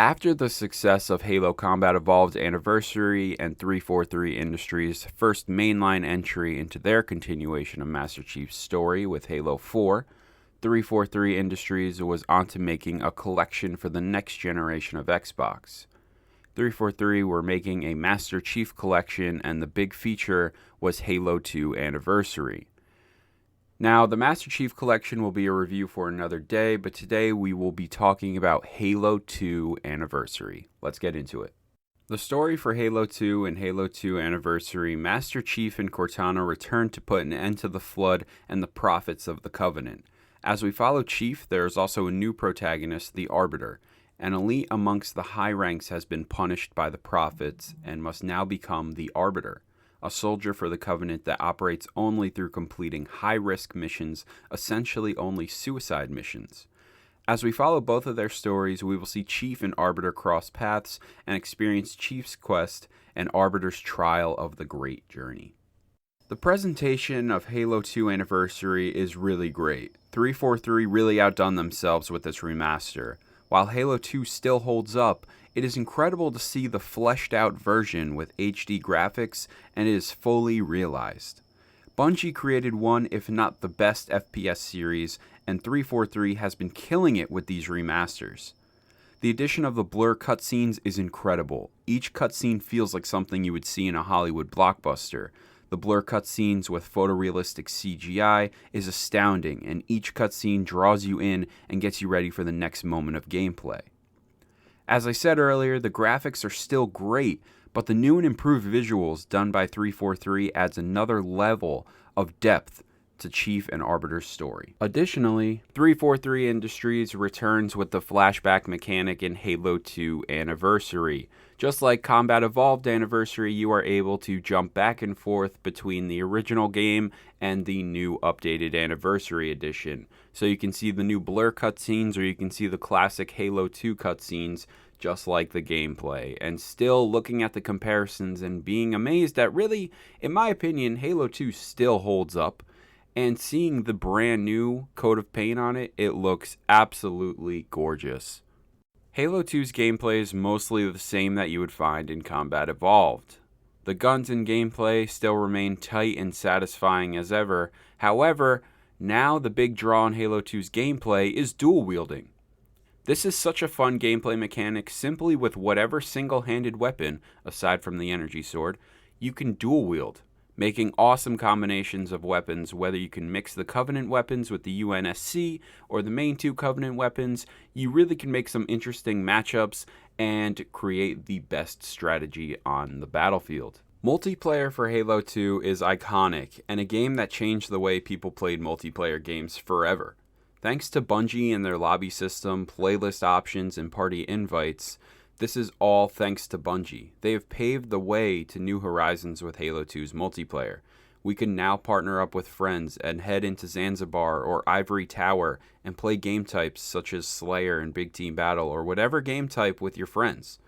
After the success of Halo Combat Evolved's anniversary and 343 Industries' first mainline entry into their continuation of Master Chief's story with Halo 4, 343 Industries was onto making a collection for the next generation of Xbox. 343 were making a Master Cheif Collection, and the big feature was Halo 2 Anniversary. Now, the Master Cheif Collection will be a review for another day, but today we will be talking about Halo 2 Anniversary. Let's get into it. The story for Halo 2 and Halo 2 Anniversary, Master Cheif and Cortana return to put an end to the Flood and the prophets of the Covenant. As we follow Cheif, there is also a new protagonist, the Arbiter. An elite amongst the high ranks has been punished by the prophets and must now become the Arbiter, a soldier for the Covenant that operates only through completing high-risk missions, essentially only suicide missions. As we follow both of their stories, we will see Cheif and Arbiter cross paths and experience Cheif's quest and Arbiter's trial of the Great Journey. The presentation of Halo 2 Anniversary is really great. 343 really outdone themselves with this remaster. While Halo 2 still holds up, it is incredible to see the fleshed out version with HD graphics, and it is fully realized. Bungie created one, if not the best FPS series, and 343 has been killing it with these remasters. The addition of the blur cutscenes is incredible. Each cutscene feels like something you would see in a Hollywood blockbuster. The blur cutscenes with photorealistic CGI is astounding, and each cutscene draws you in and gets you ready for the next moment of gameplay. As I said earlier, the graphics are still great, but the new and improved visuals done by 343 adds another level of depth to Cheif and Arbiter's story. Additionally, 343 Industries returns with the flashback mechanic in Halo 2 Anniversary. Just like Combat Evolved Anniversary, you are able to jump back and forth between the original game and the new updated Anniversary Edition. So you can see the new blur cutscenes, or you can see the classic Halo 2 cutscenes, just like the gameplay. And still looking at the comparisons and being amazed that really, in my opinion, Halo 2 still holds up. And seeing the brand new coat of paint on it, it looks absolutely gorgeous. Halo 2's gameplay is mostly the same that you would find in Combat Evolved. The guns and gameplay still remain tight and satisfying as ever. However, now the big draw in Halo 2's gameplay is dual wielding. This is such a fun gameplay mechanic. Simply with whatever single-handed weapon, aside from the energy sword, you can dual wield, making awesome combinations of weapons. Whether you can mix the Covenant weapons with the UNSC or the main two Covenant weapons, you really can make some interesting matchups and create the best strategy on the battlefield. Multiplayer for Halo 2 is iconic and a game that changed the way people played multiplayer games forever. Thanks to Bungie and their lobby system, playlist options, and party invites, this is all thanks to Bungie. They have paved the way to new horizons with Halo 2's multiplayer. We can now partner up with friends and head into Zanzibar or Ivory Tower and play game types such as Slayer and Big Team Battle, or whatever game type with your friends.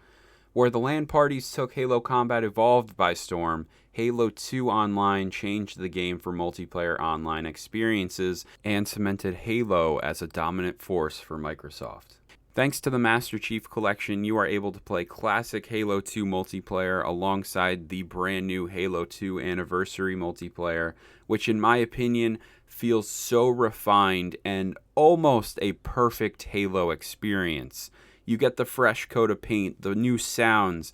Where the LAN parties took Halo Combat Evolved by storm, Halo 2 Online changed the game for multiplayer online experiences and cemented Halo as a dominant force for Microsoft. Thanks to the Master Cheif Collection, you are able to play classic Halo 2 multiplayer alongside the brand new Halo 2 Anniversary multiplayer, which in my opinion feels so refined and almost a perfect Halo experience. You get the fresh coat of paint, the new sounds,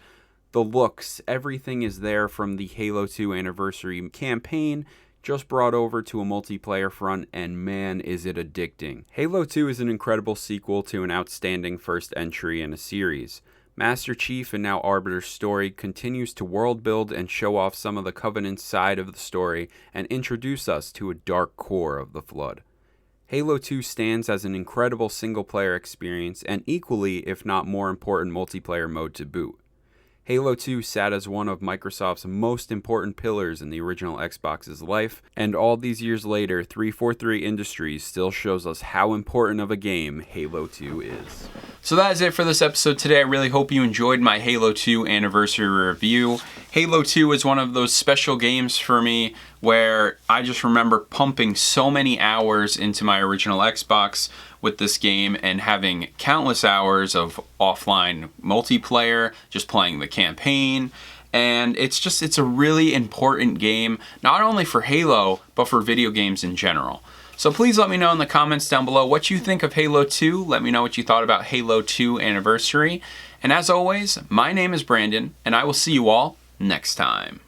the looks, everything is there from the Halo 2 Anniversary campaign, just brought over to a multiplayer front, and man, is it addicting. Halo 2 is an incredible sequel to an outstanding first entry in a series. Master Cheif and now Arbiter's story continues to world build and show off some of the Covenant's side of the story and introduce us to a dark core of the Flood. Halo 2 stands as an incredible single-player experience and equally, if not more important, multiplayer mode to boot. Halo 2 sat as one of Microsoft's most important pillars in the original Xbox's life, and all these years later, 343 Industries still shows us how important of a game Halo 2 is. So that is it for this episode today. I really hope you enjoyed my Halo 2 anniversary review. Halo 2 is one of those special games for me where I just remember pumping so many hours into my original Xbox with this game and having countless hours of offline multiplayer, just playing the campaign. And it's a really important game, not only for Halo, but for video games in general. So please let me know in the comments down below what you think of Halo 2. Let me know what you thought about Halo 2 Anniversary. And as always, my name is Brandon, and I will see you all next time.